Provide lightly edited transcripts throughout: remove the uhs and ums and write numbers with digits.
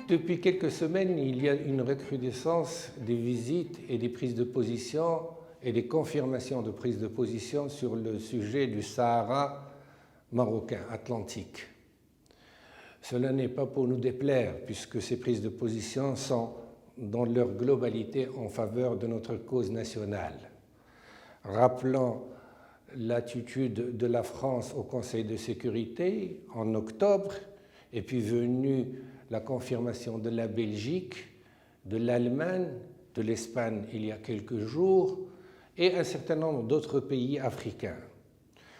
Depuis quelques semaines, il y a une recrudescence des visites et des prises de position et des confirmations de prise de position sur le sujet du Sahara marocain, atlantique. Cela n'est pas pour nous déplaire, puisque ces prises de position sont dans leur globalité en faveur de notre cause nationale. Rappelant l'attitude de la France au Conseil de sécurité en octobre, et puis venue la confirmation de la Belgique, de l'Allemagne, de l'Espagne il y a quelques jours, et un certain nombre d'autres pays africains.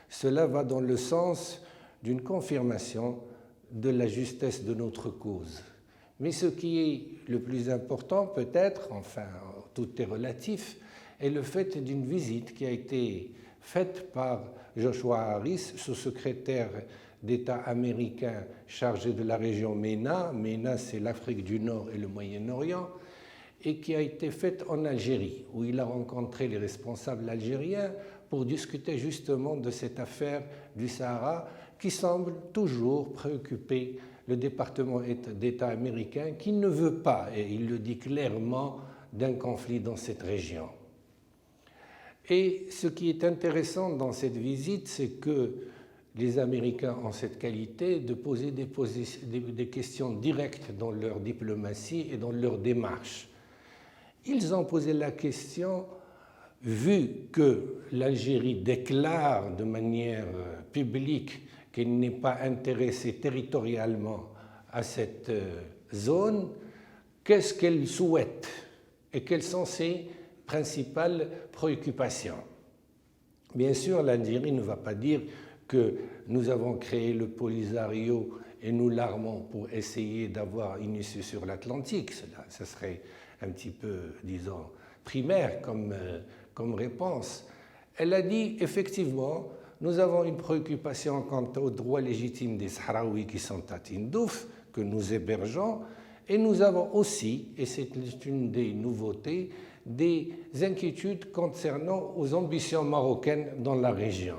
Cela va dans le sens d'une confirmation de la justesse de notre cause. Mais ce qui est le plus important peut-être, enfin tout est relatif, est le fait d'une visite qui a été faite par Joshua Harris, sous-secrétaire d'État américain chargé de la région MENA. MENA, c'est l'Afrique du Nord et le Moyen-Orient, et qui a été faite en Algérie, où il a rencontré les responsables algériens pour discuter justement de cette affaire du Sahara qui semble toujours préoccuper le département d'État américain qui ne veut pas, et il le dit clairement, d'un conflit dans cette région. Et ce qui est intéressant dans cette visite, c'est que les Américains ont cette qualité de poser des questions directes dans leur diplomatie et dans leur démarche. Ils ont posé la question, vu que l'Algérie déclare de manière publique qu'elle n'est pas intéressée territorialement à cette zone, qu'est-ce qu'elle souhaite et quelles sont ses principales préoccupations. Bien sûr, l'Algérie ne va pas dire que nous avons créé le Polisario et nous l'armons pour essayer d'avoir une issue sur l'Atlantique. Ça serait un petit peu, disons, primaire comme réponse. Elle a dit, effectivement, nous avons une préoccupation quant aux droits légitimes des Sahraouis qui sont à Tindouf, que nous hébergeons, et nous avons aussi, et c'est une des nouveautés, des inquiétudes concernant aux ambitions marocaines dans la région.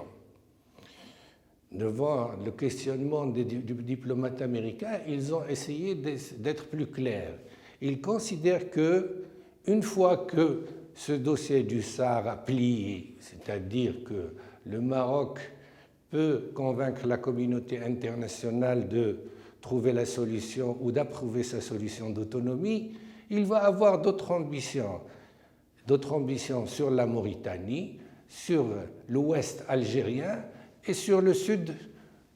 Devant le questionnement du diplomate américain, ils ont essayé d'être plus clairs. Ils considèrent que, une fois que ce dossier du Sahara plié, c'est-à-dire que le Maroc peut convaincre la communauté internationale de trouver la solution ou d'approuver sa solution d'autonomie, il va avoir d'autres ambitions sur la Mauritanie, sur l'ouest algérien et sur le sud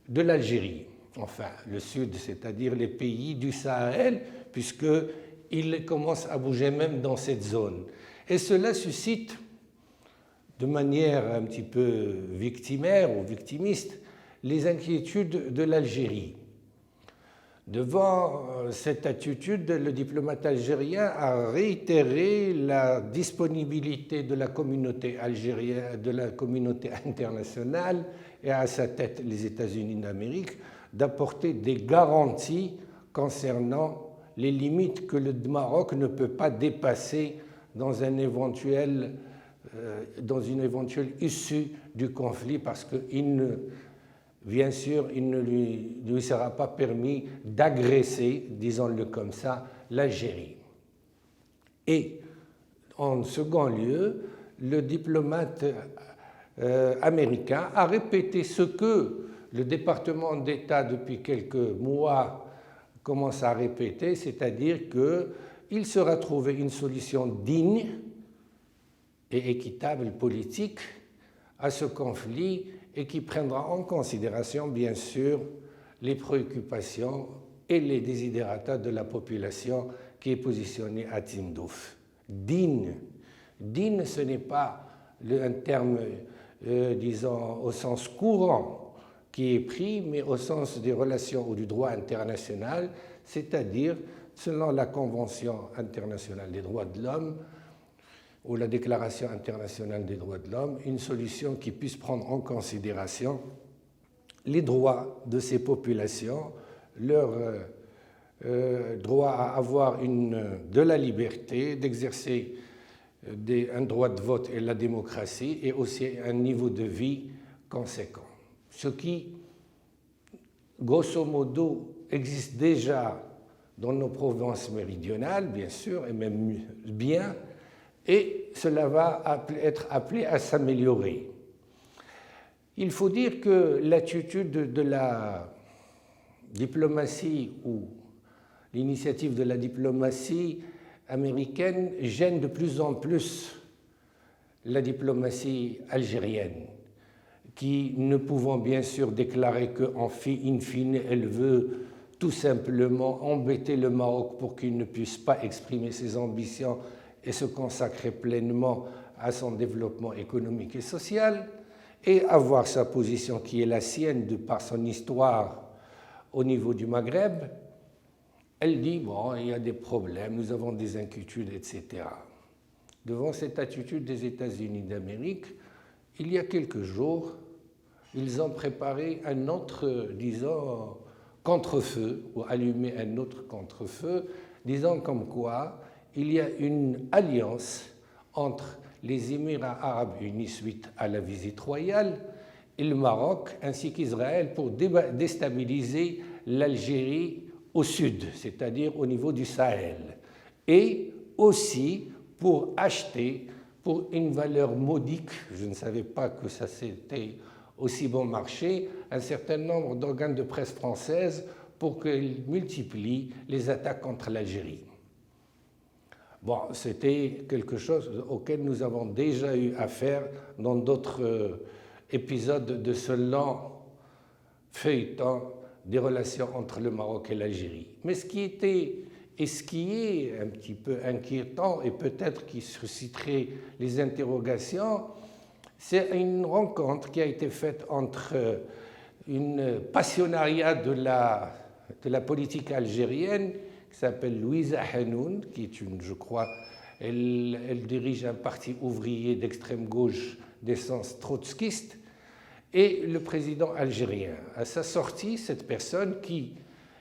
de l'Algérie. Enfin, le sud, c'est-à-dire les pays du Sahel, puisqu'il commence à bouger même dans cette zone. Et cela suscite, de manière un petit peu victimaire ou victimiste, les inquiétudes de l'Algérie. Devant cette attitude, le diplomate algérien a réitéré la disponibilité de la communauté algérienne, de la communauté internationale et à sa tête les États-Unis d'Amérique, d'apporter des garanties concernant les limites que le Maroc ne peut pas dépasser dans une éventuelle issue du conflit, parce qu'il ne bien sûr, il ne lui sera pas permis d'agresser, disons-le comme ça, l'Algérie. Et en second lieu, le diplomate américain a répété ce que le département d'État depuis quelques mois commence à répéter, c'est-à-dire qu'il sera trouvé une solution digne et équitable politique à ce conflit et qui prendra en considération, bien sûr, les préoccupations et les desiderata de la population qui est positionnée à Tindouf. Digne, ce n'est pas un terme, disons, au sens courant qui est pris, mais au sens des relations ou du droit international, c'est-à-dire, selon la Convention internationale des droits de l'homme, ou la Déclaration internationale des droits de l'homme, une solution qui puisse prendre en considération les droits de ces populations, leur droit à avoir de la liberté, d'exercer un droit de vote et la démocratie, et aussi un niveau de vie conséquent. Ce qui, grosso modo, existe déjà dans nos provinces méridionales, bien sûr, et même bien, et cela va être appelé à s'améliorer. Il faut dire que l'attitude de la diplomatie ou l'initiative de la diplomatie américaine gêne de plus en plus la diplomatie algérienne, qui, ne pouvant bien sûr déclarer qu'en in fine, elle veut tout simplement embêter le Maroc pour qu'il ne puisse pas exprimer ses ambitions et se consacrer pleinement à son développement économique et social, et avoir sa position qui est la sienne de par son histoire au niveau du Maghreb, elle dit, bon, il y a des problèmes, nous avons des inquiétudes, etc. Devant cette attitude des États-Unis d'Amérique, il y a quelques jours, ils ont préparé un autre, disons, contre-feu, ou allumé un autre contre-feu, disant comme quoi il y a une alliance entre les Émirats arabes unis suite à la visite royale et le Maroc, ainsi qu'Israël, pour déstabiliser l'Algérie au sud, c'est-à-dire au niveau du Sahel, et aussi pour acheter pour une valeur modique, je ne savais pas que ça c'était aussi bon marché, un certain nombre d'organes de presse françaises pour qu'ils multiplient les attaques contre l'Algérie. Bon, c'était quelque chose auquel nous avons déjà eu affaire dans d'autres épisodes de ce lent feuilleton des relations entre le Maroc et l'Algérie. Mais ce qui était et ce qui est un petit peu inquiétant et peut-être qui susciterait les interrogations, c'est une rencontre qui a été faite entre une passionnariat de la politique algérienne qui s'appelle Louisa Hanoun, qui est une, je crois, elle dirige un parti ouvrier d'extrême gauche d'essence trotskiste, et le président algérien. À sa sortie, cette personne qui,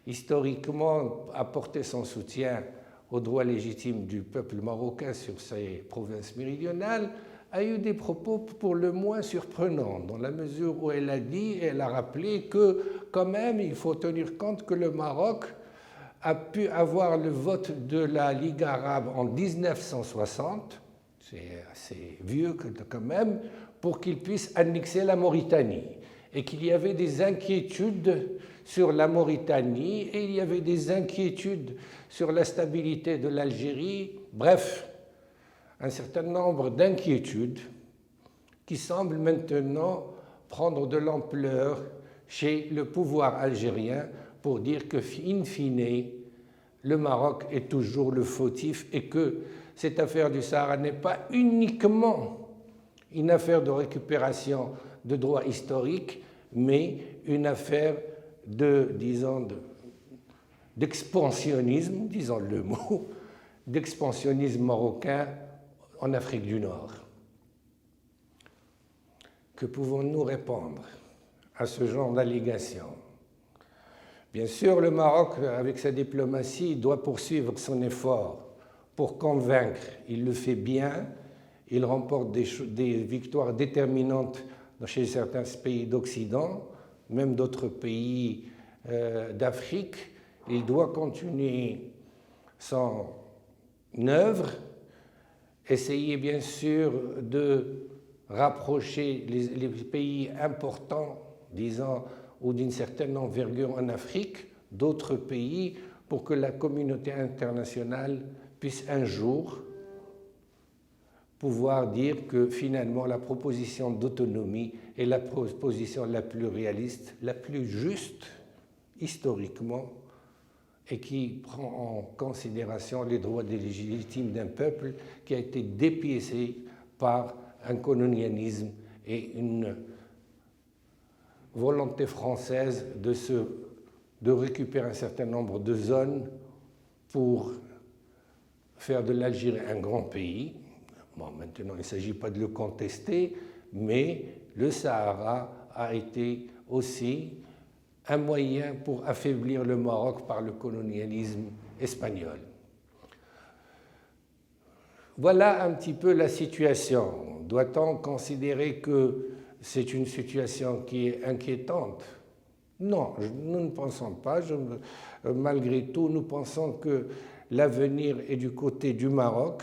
historiquement, a porté son soutien aux droits légitimes du peuple marocain sur ses provinces méridionales, a eu des propos pour le moins surprenants, dans la mesure où elle a dit et elle a rappelé que, quand même, il faut tenir compte que le Maroc a pu avoir le vote de la Ligue arabe en 1960, c'est assez vieux quand même, pour qu'il puisse annexer la Mauritanie, et qu'il y avait des inquiétudes sur la Mauritanie, et il y avait des inquiétudes sur la stabilité de l'Algérie, bref, un certain nombre d'inquiétudes qui semblent maintenant prendre de l'ampleur chez le pouvoir algérien pour dire que, in fine, le Maroc est toujours le fautif et que cette affaire du Sahara n'est pas uniquement une affaire de récupération de droits historiques, mais une affaire d'expansionnisme, disons le mot, d'expansionnisme marocain en Afrique du Nord. Que pouvons-nous répondre à ce genre d'allégations? Bien sûr, le Maroc, avec sa diplomatie, doit poursuivre son effort pour convaincre. Il le fait bien, il remporte des victoires déterminantes chez certains pays d'Occident, même d'autres pays d'Afrique. Il doit continuer son œuvre, essayer bien sûr de rapprocher les pays importants, disons, ou d'une certaine envergure en Afrique, d'autres pays, pour que la communauté internationale puisse un jour pouvoir dire que finalement la proposition d'autonomie est la proposition la plus réaliste, la plus juste historiquement, et qui prend en considération les droits légitimes d'un peuple qui a été dépiécé par un colonialisme et une volonté française de récupérer un certain nombre de zones pour faire de l'Algérie un grand pays. Bon, maintenant, il ne s'agit pas de le contester, mais le Sahara a été aussi un moyen pour affaiblir le Maroc par le colonialisme espagnol. Voilà un petit peu la situation. Doit-on considérer que c'est une situation qui est inquiétante? Non, nous ne pensons pas. Malgré tout, nous pensons que l'avenir est du côté du Maroc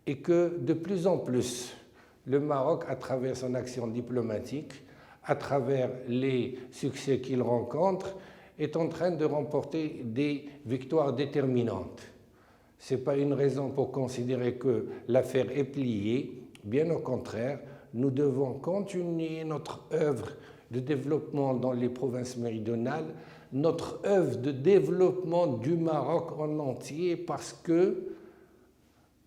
et que de plus en plus, le Maroc, à travers son action diplomatique, à travers les succès qu'il rencontre, est en train de remporter des victoires déterminantes. Ce n'est pas une raison pour considérer que l'affaire est pliée. Bien au contraire, nous devons continuer notre œuvre de développement dans les provinces méridionales, notre œuvre de développement du Maroc en entier, parce que,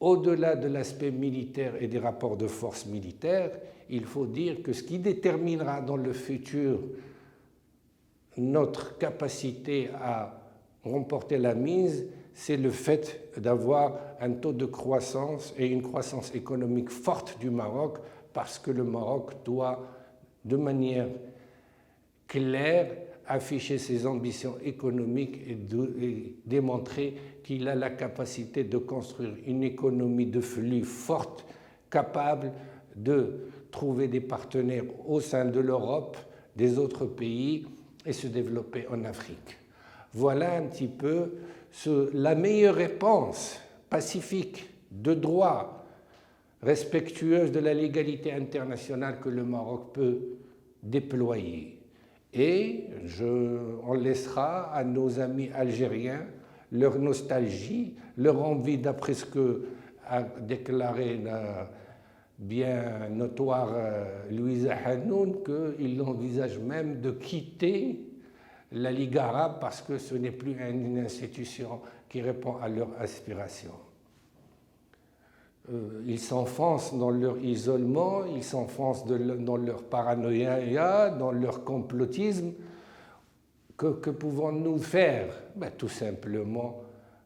au-delà de l'aspect militaire et des rapports de force militaires, il faut dire que ce qui déterminera dans le futur notre capacité à remporter la mise, c'est le fait d'avoir un taux de croissance et une croissance économique forte du Maroc, parce que le Maroc doit, de manière claire, afficher ses ambitions économiques et démontrer qu'il a la capacité de construire une économie de flux forte, capable de trouver des partenaires au sein de l'Europe, des autres pays et se développer en Afrique. Voilà un petit peu la meilleure réponse pacifique, de droit, respectueuse de la légalité internationale que le Maroc peut déployer. Et on laissera à nos amis algériens leur nostalgie, leur envie, d'après ce que a déclaré la bien notoire Louisa Hanoun, qu'ils envisagent même de quitter la Ligue arabe parce que ce n'est plus une institution qui répond à leurs aspirations. Ils s'enfoncent dans leur isolement, ils s'enfoncent dans leur paranoïa, dans leur complotisme. Que pouvons-nous faire? Tout simplement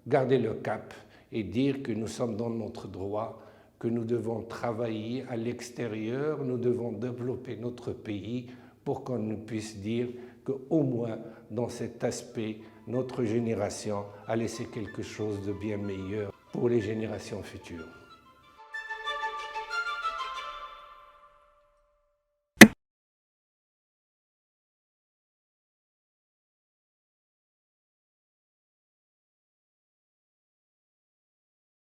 garder le cap et dire que nous sommes dans notre droit, que nous devons travailler à l'extérieur, nous devons développer notre pays pour qu'on puisse dire qu'au moins dans cet aspect, notre génération a laissé quelque chose de bien meilleur pour les générations futures.